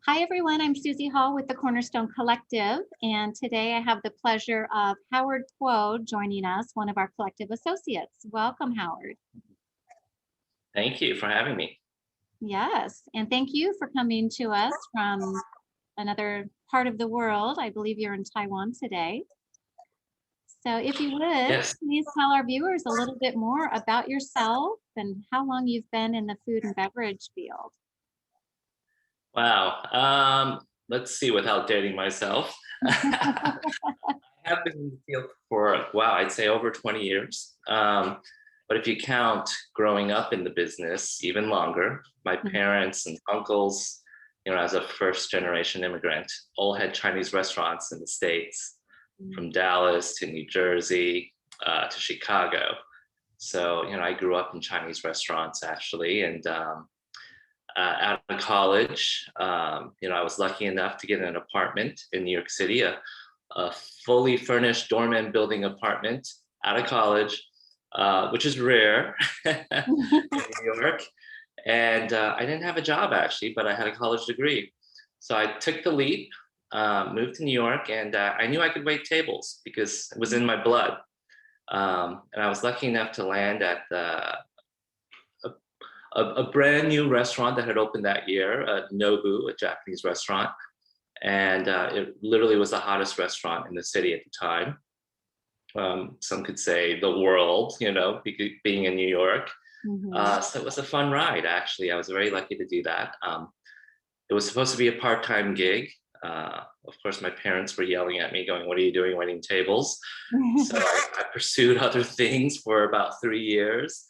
Hi, everyone. I'm Susie Hall with the Cornerstone Collective, and today I have the pleasure of Howard Kuo joining us, one of our collective associates. Welcome, Howard. Thank you for having me. Yes, and thank you for coming to us from another part of the world. I believe you're in Taiwan today. So if you would, Yes. please tell our viewers a little bit more about yourself and how long you've been in the food and beverage field. Wow. Let's see, without dating myself. I have been in the field for, wow, I'd say over 20 years. But if you count growing up in the business, even longer. My parents and uncles, as a first generation immigrant, all had Chinese restaurants in the States, from Dallas to New Jersey to Chicago. So, I grew up in Chinese restaurants actually. And out of college, I was lucky enough to get an apartment in New York City, a fully furnished doorman building apartment out of college, which is rare in New York. And I didn't have a job actually, but I had a college degree. So I took the leap, moved to New York, and I knew I could wait tables because it was in my blood. And I was lucky enough to land at a brand new restaurant that had opened that year, Nobu, a Japanese restaurant. And it literally was the hottest restaurant in the city at the time. Some could say the world, being in New York. So it was a fun ride, actually. I was very lucky to do that. It was supposed to be a part-time gig. Of course, my parents were yelling at me, going, "What are you doing waiting tables?" So I pursued other things for about 3 years.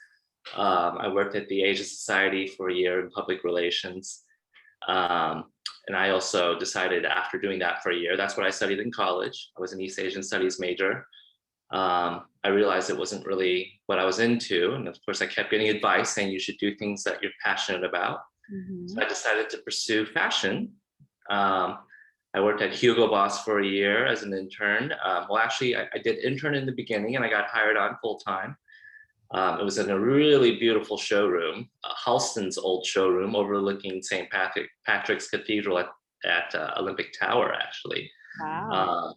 I worked at the Asia Society for a year in public relations. And I also decided after doing that for a year, that's what I studied in college. I was an East Asian Studies major. I realized it wasn't really what I was into. And of course, I kept getting advice saying you should do things that you're passionate about. So I decided to pursue fashion. I worked at Hugo Boss for a year as an intern. Well, actually, I did intern in the beginning and I got hired on full time. It was in a really beautiful showroom, Halston's old showroom overlooking St. Patrick's Cathedral at Olympic Tower, actually. Wow.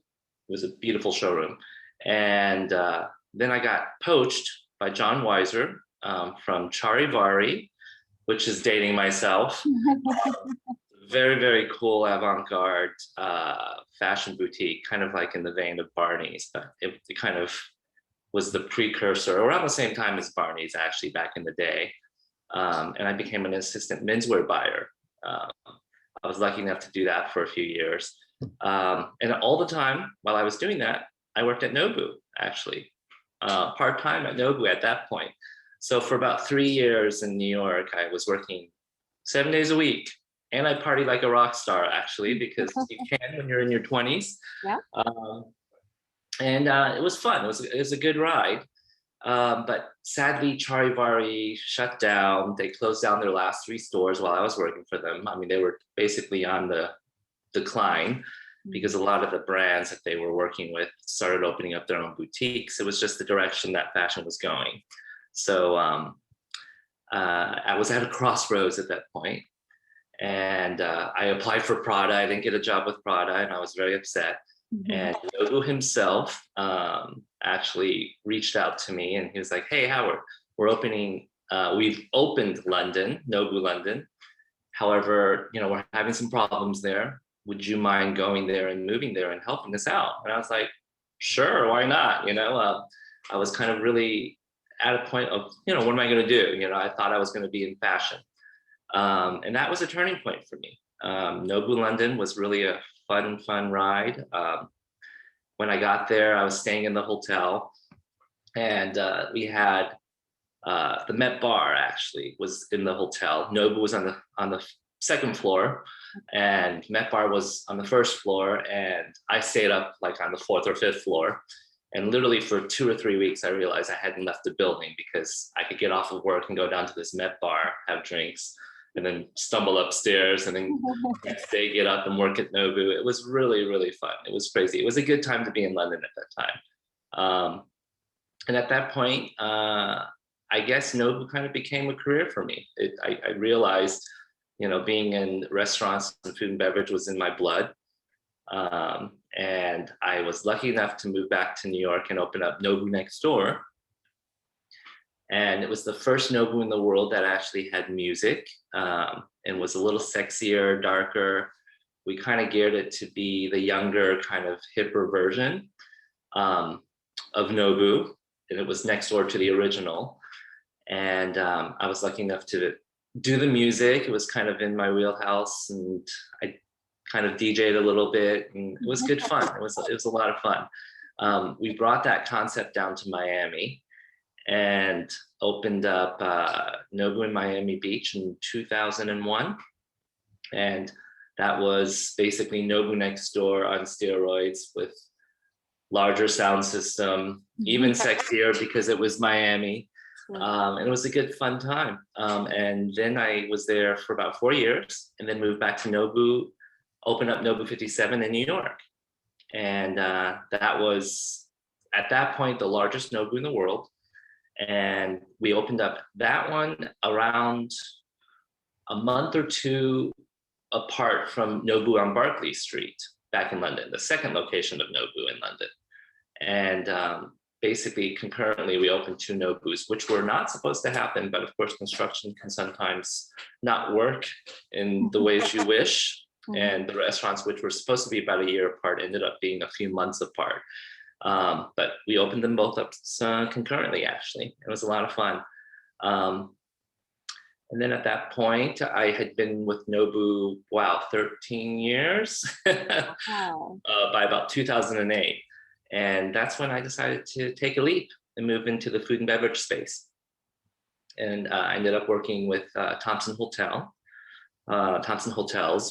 It was a beautiful showroom. And then I got poached by John Weiser from Charivari, which is dating myself. Very, very cool avant-garde fashion boutique, kind of like in the vein of Barney's, but it kind of was the precursor around the same time as Barney's actually back in the day. And I became an assistant menswear buyer. I was lucky enough to do that for a few years. And all the time while I was doing that, I worked at Nobu actually, part-time at Nobu at that point. So for about 3 years in New York, I was working 7 days a week. And I partied like a rock star actually, because you can when you're in your 20s. Yeah. And it was fun. It was a good ride. But sadly, Charivari shut down. They closed down their last 3 stores while I was working for them. I mean, they were basically on the decline because a lot of the brands that they were working with started opening up their own boutiques. It was just the direction that fashion was going. So I was at a crossroads at that point. And I applied for Prada. I didn't get a job with Prada, and I was very upset. And Nobu himself actually reached out to me, and he was like, "Hey, Howard, we've opened London, Nobu London. However, we're having some problems there. Would you mind going there and moving there and helping us out?" And I was like, "Sure, why not?" I was kind of really at a point of, what am I going to do? I thought I was going to be in fashion. And that was a turning point for me. Nobu London was really a fun ride. When I got there, I was staying in the hotel, and we had the Met Bar actually was in the hotel. Nobu was on the second floor, and Met Bar was on the first floor, and I stayed up like on the 4th or 5th floor. And literally for 2 or 3 weeks, I realized I hadn't left the building because I could get off of work and go down to this Met Bar, have drinks, and then stumble upstairs, and then next day get up and work at Nobu. It was really, really fun. It was crazy. It was a good time to be in London at that time. And at that point, I guess Nobu kind of became a career for me. I realized being in restaurants and food and beverage was in my blood. And I was lucky enough to move back to New York and open up Nobu next door. And it was the first Nobu in the world that actually had music, and was a little sexier, darker. We kind of geared it to be the younger, kind of hipper version of Nobu, and it was next door to the original. And I was lucky enough to do the music. It was kind of in my wheelhouse, and I kind of DJ'd a little bit, and it was good fun. It was a lot of fun. We brought that concept down to Miami and opened up Nobu in Miami Beach in 2001. And that was basically Nobu next door on steroids with larger sound system, even sexier because it was Miami. And it was a good fun time. And then I was there for about 4 years and then moved back to Nobu, opened up Nobu 57 in New York. And that was, at that point, the largest Nobu in the world. And we opened up that one around a month or two apart from Nobu on Berkeley Street back in London, the second location of Nobu in London. And basically concurrently we opened 2 Nobus, which were not supposed to happen, but of course construction can sometimes not work in the ways you wish. And the restaurants, which were supposed to be about a year apart, ended up being a few months apart. But we opened them both up concurrently, actually. It was a lot of fun. And then at that point, I had been with Nobu, 13 years, by about 2008. And that's when I decided to take a leap and move into the food and beverage space. And I ended up working with Thompson Hotels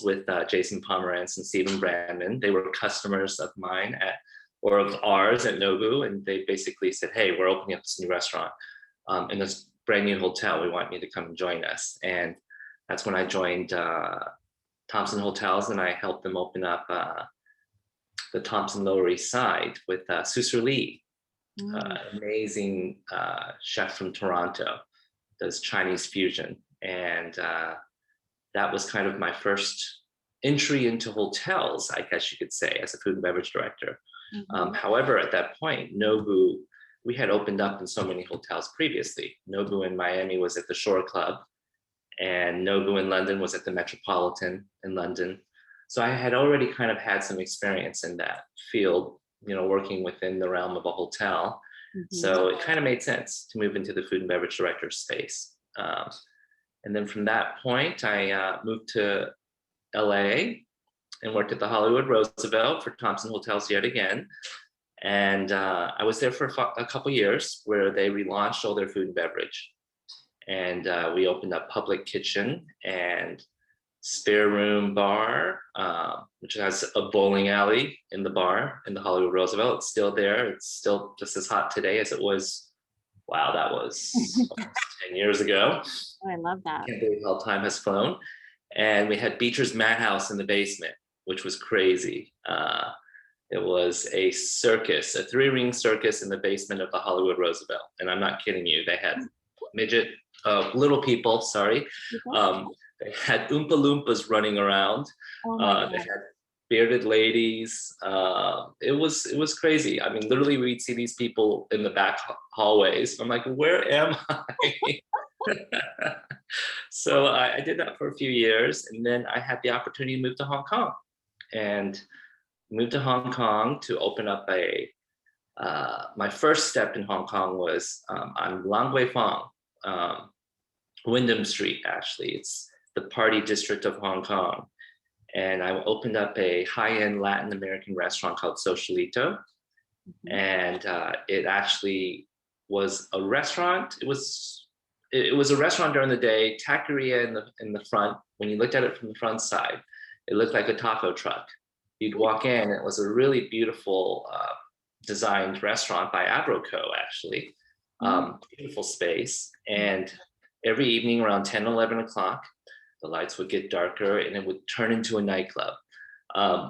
with Jason Pomerantz and Stephen Brandon. They were customers of mine or of ours at Nobu, and they basically said, "Hey, we're opening up this new restaurant in this brand new hotel. We want you to come and join us." And that's when I joined Thompson Hotels, and I helped them open up the Thompson Lower East Side with Susur Lee, amazing chef from Toronto, does Chinese fusion. And that was kind of my first entry into hotels, I guess you could say, as a food and beverage director. However, at that point, Nobu, we had opened up in so many hotels previously. Nobu in Miami was at the Shore Club, and Nobu in London was at the Metropolitan in London. So I had already kind of had some experience in that field, working within the realm of a hotel. So it kind of made sense to move into the food and beverage director space. And then from that point, I moved to LA and worked at the Hollywood Roosevelt for Thompson Hotels yet again. And I was there for a couple years where they relaunched all their food and beverage. And we opened up Public Kitchen and Spare Room Bar, which has a bowling alley in the bar in the Hollywood Roosevelt. It's still there. It's still just as hot today as it was. Wow, that was almost 10 years ago. Oh, I love that. Can't believe how time has flown. And we had Beecher's Madhouse in the basement, which was crazy. It was a circus, a 3-ring circus in the basement of the Hollywood Roosevelt. And I'm not kidding you. They had little people, sorry. They had Oompa Loompas running around. They had bearded ladies. It was crazy. I mean, literally we'd see these people in the back hallways. I'm like, where am I? So I did that for a few years. And then I had the opportunity to move to Hong Kong. And moved to Hong Kong to open up my first step in Hong Kong was on Lang Wei Fong, Wyndham Street, actually. It's the party district of Hong Kong. And I opened up a high-end Latin American restaurant called Socialito. And it actually was a restaurant. It was a restaurant during the day, taqueria in the front. When you looked at it from the front side, it looked like a taco truck. You'd walk in, it was a really beautiful designed restaurant by Abroco, actually. Beautiful space. And every evening around 10, 11 o'clock, the lights would get darker and it would turn into a nightclub,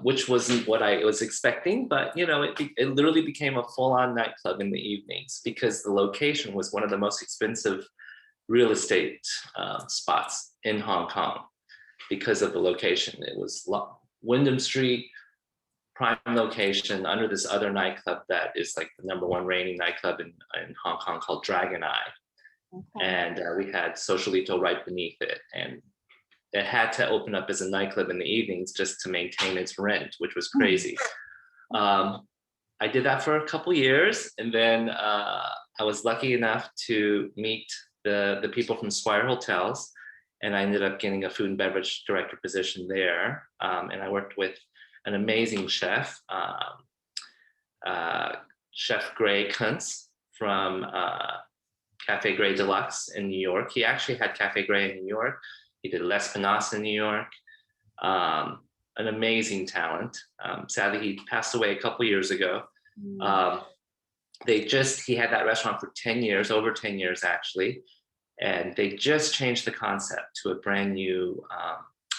which wasn't what I was expecting, but it literally became a full-on nightclub in the evenings because the location was one of the most expensive real estate spots in Hong Kong. because of the location. It was Wyndham Street, prime location under this other nightclub that is like the #1 reigning nightclub in Hong Kong called Dragon Eye. Okay. And we had Socialito right beneath it. And it had to open up as a nightclub in the evenings just to maintain its rent, which was crazy. I did that for a couple years, and then I was lucky enough to meet the people from Swire Hotels, and I ended up getting a food and beverage director position there. And I worked with an amazing chef, Chef Gray Kuntz from Cafe Gray Deluxe in New York. He actually had Cafe Gray in New York. He did L'Espinasse in New York. An amazing talent. Sadly, he passed away a couple years ago. He had that restaurant for 10 years, over 10 years actually. And they just changed the concept to a brand new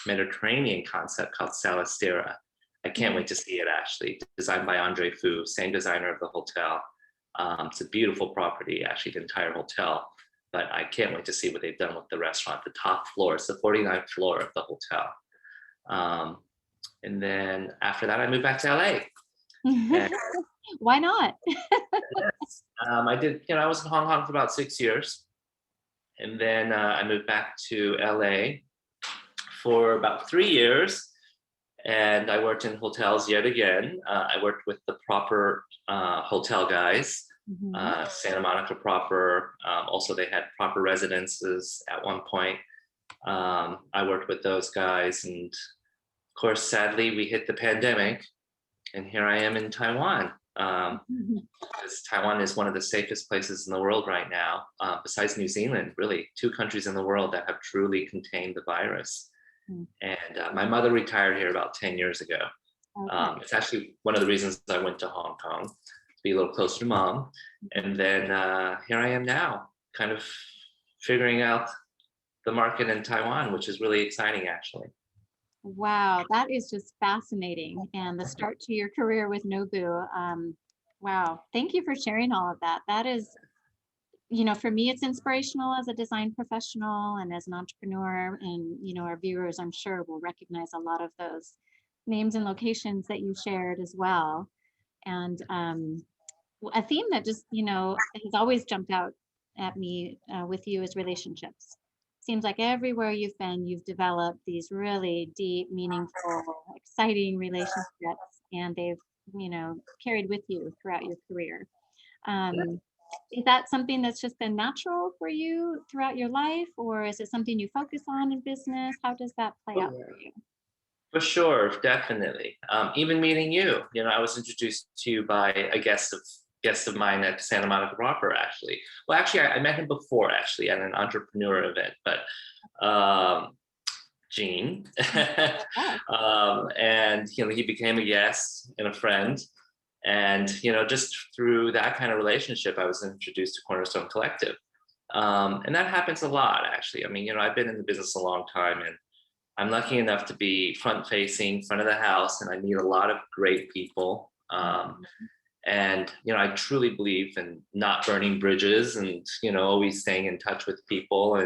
Mediterranean concept called Salistera. I can't wait to see it actually. Designed by Andre Fu, same designer of the hotel. It's a beautiful property, actually, the entire hotel. But I can't wait to see what they've done with the restaurant. The top floor, it's the 49th floor of the hotel. And then after that, I moved back to LA. And, why not? I was in Hong Kong for about 6 years. And then I moved back to LA for about 3 years. And I worked in hotels yet again. I worked with the proper hotel guys, Santa Monica proper. Also, they had proper residences at one point. I worked with those guys. And of course, sadly, we hit the pandemic. And here I am in Taiwan. Because Taiwan is one of the safest places in the world right now, besides New Zealand, really, 2 countries in the world that have truly contained the virus. And my mother retired here about 10 years ago. Okay. It's actually one of the reasons I went to Hong Kong, to be a little closer to mom. And then here I am now, kind of figuring out the market in Taiwan, which is really exciting, actually. Wow, that is just fascinating. And the start to your career with Nobu. Wow, thank you for sharing all of that. That is, for me, it's inspirational as a design professional and as an entrepreneur. And, our viewers, I'm sure, will recognize a lot of those names and locations that you shared as well. And a theme that just, has always jumped out at me with you is relationships. Seems like everywhere you've been, you've developed these really deep, meaningful, exciting relationships, and they've, carried with you throughout your career. Is that something that's just been natural for you throughout your life, or is it something you focus on in business? How does that play out for you? For sure, definitely. Even meeting you, I was introduced to you by a guest of mine at Santa Monica proper, actually. Well, actually, I met him before, actually, at an entrepreneur event, but Gene. And, he became a guest and a friend. And, just through that kind of relationship, I was introduced to Cornerstone Collective. And that happens a lot, actually. I mean, I've been in the business a long time, and I'm lucky enough to be front-facing, front of the house, and I meet a lot of great people. And, I truly believe in not burning bridges and, always staying in touch with people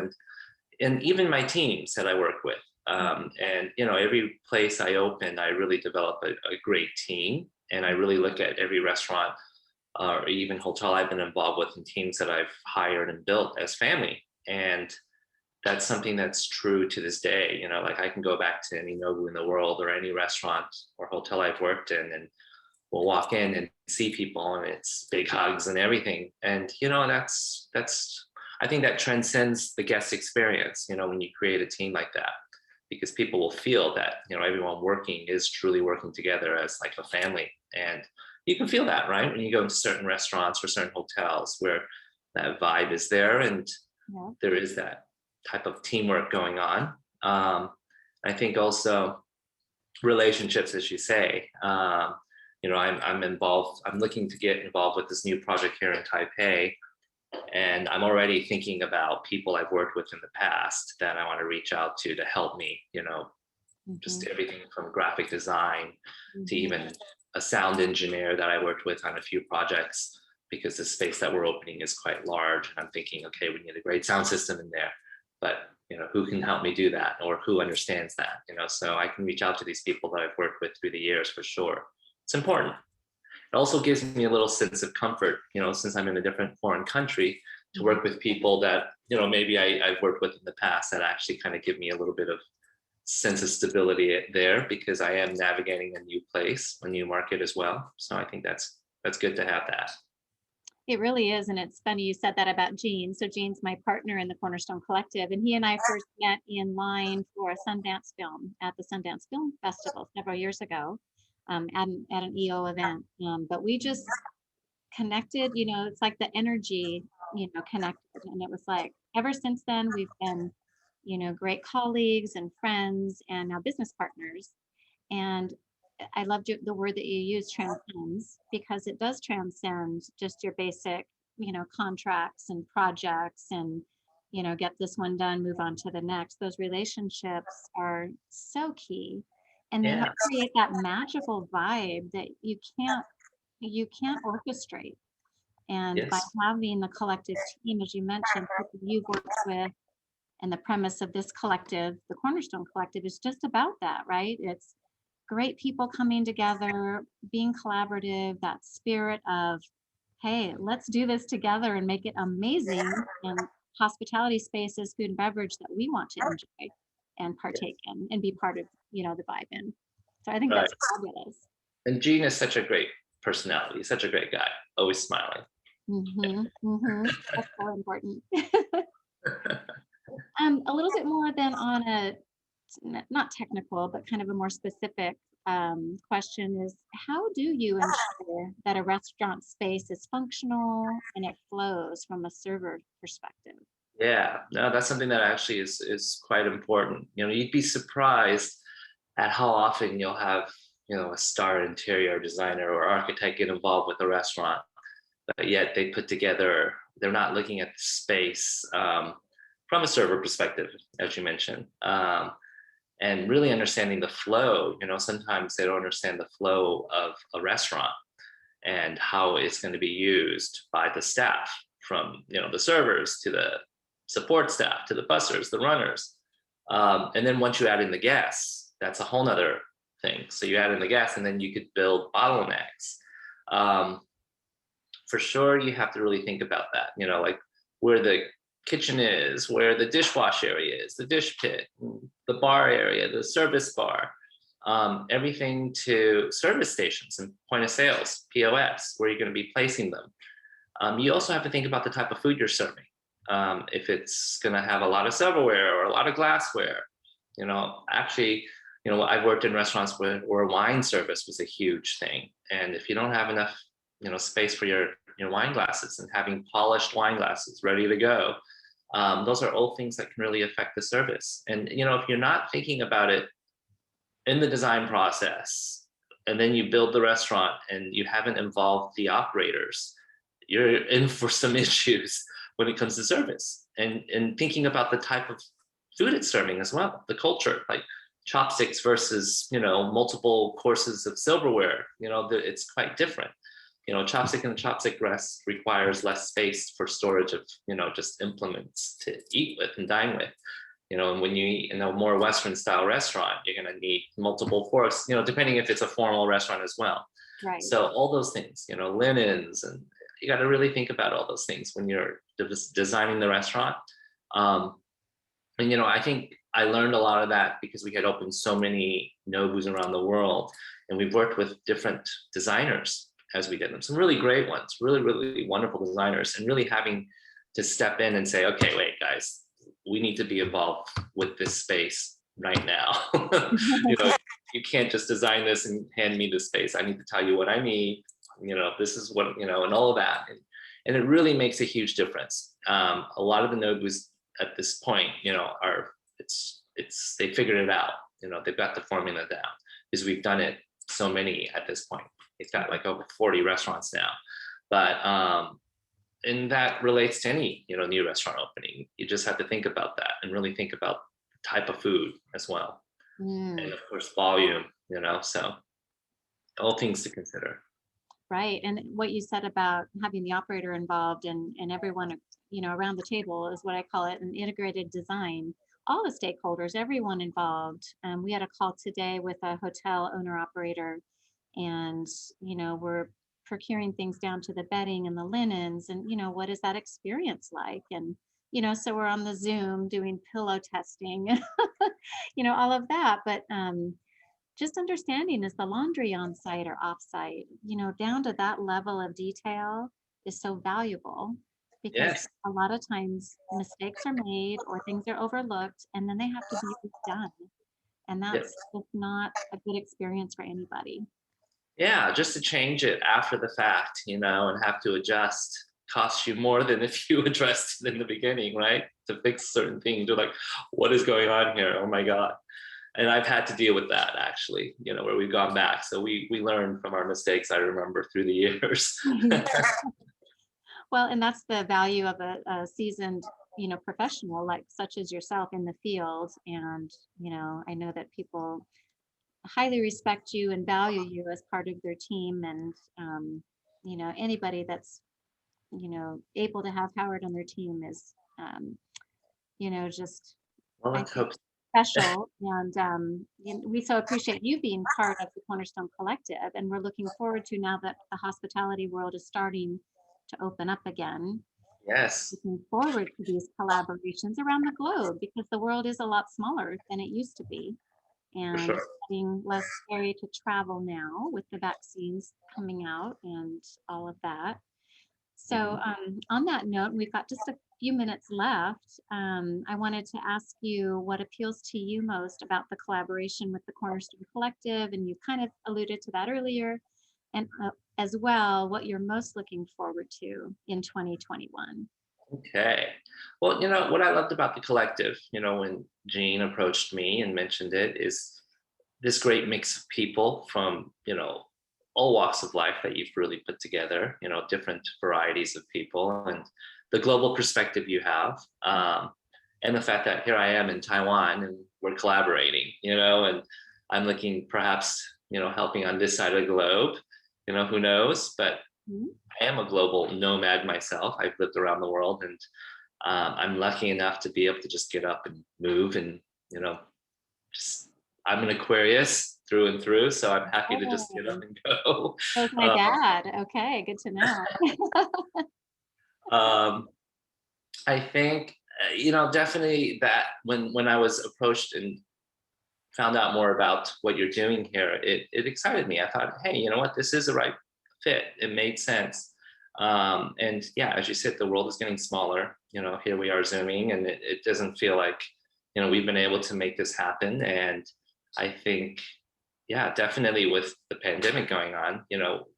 and even my teams that I work with. And, every place I open, I really develop a great team. And I really look at every restaurant or even hotel I've been involved with and teams that I've hired and built as family. And that's something that's true to this day. Like I can go back to any Nobu in the world or any restaurant or hotel I've worked in, and we'll walk in and see people, and it's big hugs and everything. And, that's I think that transcends the guest experience, when you create a team like that, because people will feel that, everyone working is truly working together as like a family. And you can feel that, right? When you go into certain restaurants or certain hotels where that vibe is there, and there is that type of teamwork going on. I think also relationships, as you say, I'm involved. I'm looking to get involved with this new project here in Taipei, and I'm already thinking about people I've worked with in the past that I want to reach out to help me. Just everything from graphic design to even a sound engineer that I worked with on a few projects, because the space that we're opening is quite large. And I'm thinking, okay, we need a great sound system in there. But who can help me do that or who understands that, so I can reach out to these people that I've worked with through the years for sure. It's important. It also gives me a little sense of comfort, since I'm in a different foreign country, to work with people that, maybe I've worked with in the past that actually kind of give me a little bit of sense of stability there, because I am navigating a new place, a new market as well. So I think that's good to have that. It really is. And it's funny you said that about Gene. So Gene's my partner in the Cornerstone Collective, and he and I first met in line for a Sundance film at the Sundance Film Festival several years ago, at an EO event. But we just connected, it's like the energy, connected. And it was like, ever since then, we've been, great colleagues and friends and now business partners. And I loved the word that you used, transcends, because it does transcend just your basic, contracts and projects and, get this one done, move on to the next. Those relationships are so key. And they help create that magical vibe that you can't orchestrate. And by having the collective team, as you mentioned, people you've worked with, and the premise of this collective, the Cornerstone Collective, is just about that, right? It's great people coming together, being collaborative, that spirit of, hey, let's do this together and make it amazing in hospitality spaces, food and beverage that we want to enjoy and partake in and be part of, the vibe in. So I think that's fabulous. And Gene is such a great personality. He's such a great guy, always smiling. That's so important. A little bit more than on a, not technical, but kind of a more specific question is, how do you ensure that a restaurant space is functional and it flows from a server perspective? Yeah, no, that's something that actually is quite important. You'd be surprised at how often you'll have, a star interior designer or architect get involved with a restaurant, but yet they're not looking at the space from a server perspective, as you mentioned, and really understanding the flow. Sometimes they don't understand the flow of a restaurant and how it's going to be used by the staff, from the servers to the support staff to the bussers, the runners, and then once you add in the guests, that's a whole nother thing. So you add in the guests, and then you could build bottlenecks. For sure, you have to really think about that. Like where the kitchen is, where the dishwash area is, the dish pit, the bar area, the service bar, everything to service stations and point of sales, POS, where you're going to be placing them. You also have to think about the type of food you're serving. If it's going to have a lot of silverware or a lot of glassware, actually, I've worked in restaurants where wine service was a huge thing. And if you don't have enough, space for your wine glasses, and having polished wine glasses ready to go, those are all things that can really affect the service. And, if you're not thinking about it in the design process, and then you build the restaurant and you haven't involved the operators, you're in for some issues when it comes to service, and thinking about the type of food it's serving as well, the culture, like chopsticks versus, multiple courses of silverware, it's quite different. Chopstick in a chopstick rest requires less space for storage of, just implements to eat with and dine with. And when you eat in a more Western style restaurant, you're going to need multiple forks, depending if it's a formal restaurant as well. Right. So all those things, linens, and you got to really think about all those things when you're designing the restaurant. And, I think I learned a lot of that because we had opened so many Nobus around the world, and we've worked with different designers as we did them. Some really great ones, really, really wonderful designers, and really having to step in and say, okay, wait, guys, we need to be involved with this space right now. You can't just design this and hand me the space. I need to tell you what I need. This is what, and all of that. And it really makes a huge difference. A lot of the Nobus at this point, they figured it out. They've got the formula down because we've done it so many at this point. It's got like over 40 restaurants now, but and that relates to any new restaurant opening. You just have to think about that and really think about the type of food as well, and of course volume. So all things to consider. Right, and what you said about having the operator involved and everyone around the table is what I call it, an integrated design. all the stakeholders, everyone involved. We had a call today with a hotel owner operator, and we're procuring things down to the bedding and the linens, and what is that experience like? And so we're on the Zoom doing pillow testing, all of that. But just understanding, is the laundry on site or off site, down to that level of detail is so valuable, because Yes. a lot of times mistakes are made or things are overlooked and then they have to be redone. And Yep. that's just not a good experience for anybody. Yeah, just to change it after the fact, and have to adjust costs you more than if you addressed it in the beginning, right? To fix certain things, you're like, what is going on here? Oh my God. And I've had to deal with that actually, where we've gone back. So we learn from our mistakes, I remember, through the years. Well, and that's the value of a seasoned, professional like such as yourself in the field. And, I know that people highly respect you and value you as part of their team. And, anybody that's, able to have Howard on their team is, just, Well, I let's think, hope. special. And we so appreciate you being part of the Cornerstone Collective. And we're looking forward to, now that the hospitality world is starting to open up again, Yes, looking forward to these collaborations around the globe, because the world is a lot smaller than it used to be. for And sure. getting less scary to travel now with the vaccines coming out and all of that. So, Mhm. on that note, we've got just a few minutes left. I wanted to ask you what appeals to you most about the collaboration with the Cornerstone Collective, and you kind of alluded to that earlier, and as well, what you're most looking forward to in 2021. Okay. Well, what I loved about the collective, when Jean approached me and mentioned it, is this great mix of people from, all walks of life that you've really put together, different varieties of people, and the global perspective you have. And the fact that here I am in Taiwan and we're collaborating, and I'm looking perhaps, helping on this side of the globe, who knows, but Mhm. I am a global nomad myself. I've lived around the world, and I'm lucky enough to be able to just get up and move, and just I'm an Aquarius through and through, so I'm happy to just get up Oh, and go. so is my dad. Okay, good to know. um, I think definitely that when I was approached and found out more about what you're doing here, it excited me. I thought, hey, you know what, this is the right fit. It made sense. And yeah, as you said, the world is getting smaller. Here we are zooming, and it doesn't feel like we've been able to make this happen. And I think, yeah, definitely with the pandemic going on,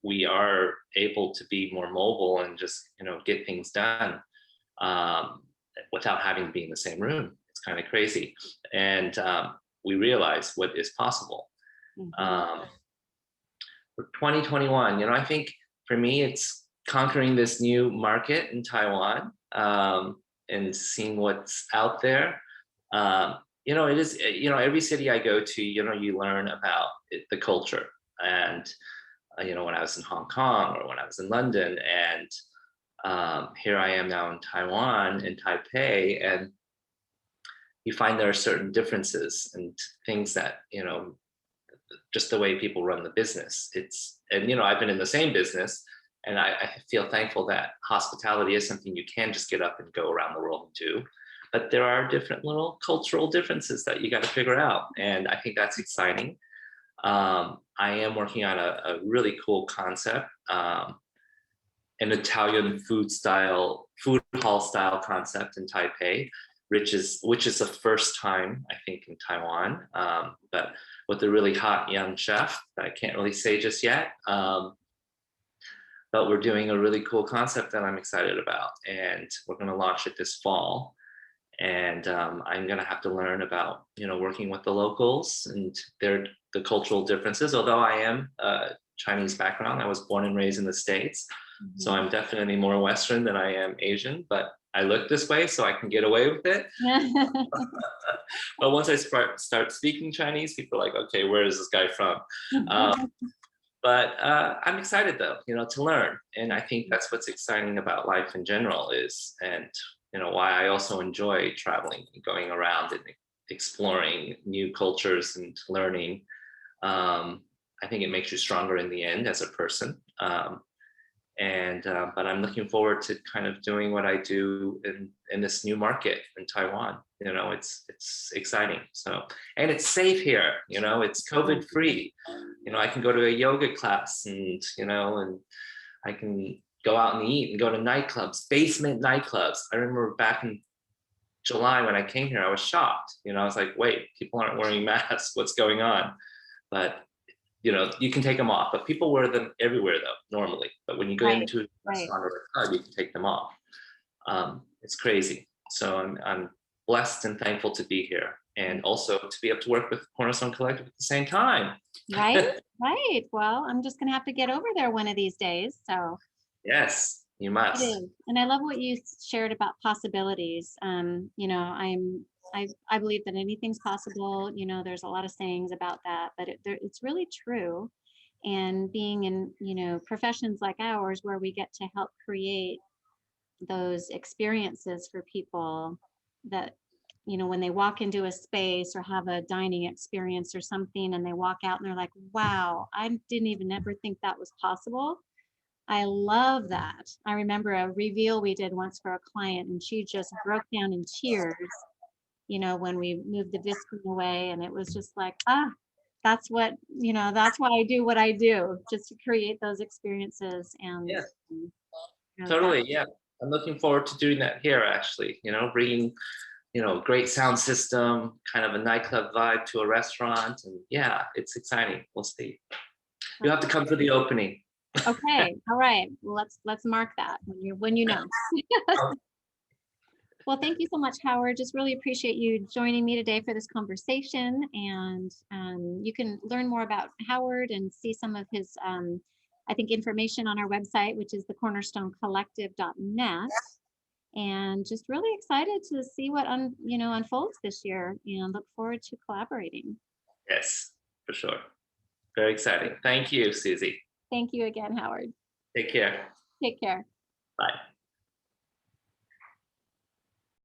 we are able to be more mobile and just get things done, um, without having to be in the same room. It's kind of crazy. And we realize what is possible. Mhm. Um, for 2021, I think for me, it's conquering this new market in Taiwan, and seeing what's out there. It is, every city I go to, you learn about the culture. And, when I was in Hong Kong or when I was in London, and here I am now in Taiwan, in Taipei, and you find there are certain differences and things that, just the way people run the business. And I've been in the same business, and I feel thankful that hospitality is something you can just get up and go around the world and do. But there are different little cultural differences that you got to figure out. And I think that's exciting. I am working on a really cool concept, an Italian food hall style concept in Taipei, which is the first time I think in Taiwan, but with a really hot young chef that I can't really say just yet. But we're doing a really cool concept that I'm excited about, and we're going to launch it this fall. And I'm going to have to learn about working with the locals and the cultural differences. Although I am Chinese background, I was born and raised in the States, so Mhm. I'm definitely more Western than I am Asian. But I look this way, so I can get away with it. But once I start speaking Chinese, people are like, okay, where is this guy from? But I'm excited though, to learn. And I think that's what's exciting about life in general and why I also enjoy traveling and going around and exploring new cultures and learning. I think it makes you stronger in the end as a person. But I'm looking forward to kind of doing what I do in this new market in Taiwan. It's exciting. So, and it's safe here. It's COVID free. I can go to a yoga class, and I can go out and eat and go to nightclubs, basement nightclubs. I remember back in July when I came here, I was shocked. I was like, wait, people aren't wearing masks. What's going on? But you can take them off, but people wear them everywhere though, normally. But when you go into a restaurant or a club, you can take them off. It's crazy. So I'm blessed and thankful to be here, and also to be able to work with Cornerstone Collective at the same time. Right. Well, I'm just gonna have to get over there one of these days. So yes, you must. It is. And I love what you shared about possibilities. I believe that anything's possible. There's a lot of sayings about that, but it's really true. And being in, professions like ours, where we get to help create those experiences for people that, when they walk into a space or have a dining experience or something, and they walk out and they're like, wow, I didn't even ever think that was possible. I love that. I remember a reveal we did once for a client, and she just broke down in tears, when we moved the viscreen away. And it was just like, that's what, that's why I do what I do, just to create those experiences. And yeah, totally. Yeah. I'm looking forward to doing that here, actually, bringing, great sound system, kind of a nightclub vibe to a restaurant. And yeah, it's exciting. We'll see. You have to come to the opening. Okay. All right. Well, let's mark that when you know. Well, thank you so much, Howard. Just really appreciate you joining me today for this conversation. And you can learn more about Howard and see some of his, I think, information on our website, which is thecornerstonecollective.net. And just really excited to see what unfolds this year, and look forward to collaborating. Yes, for sure. Very exciting. Thank you, Susie. Thank you again, Howard. Take care. Take care. Bye.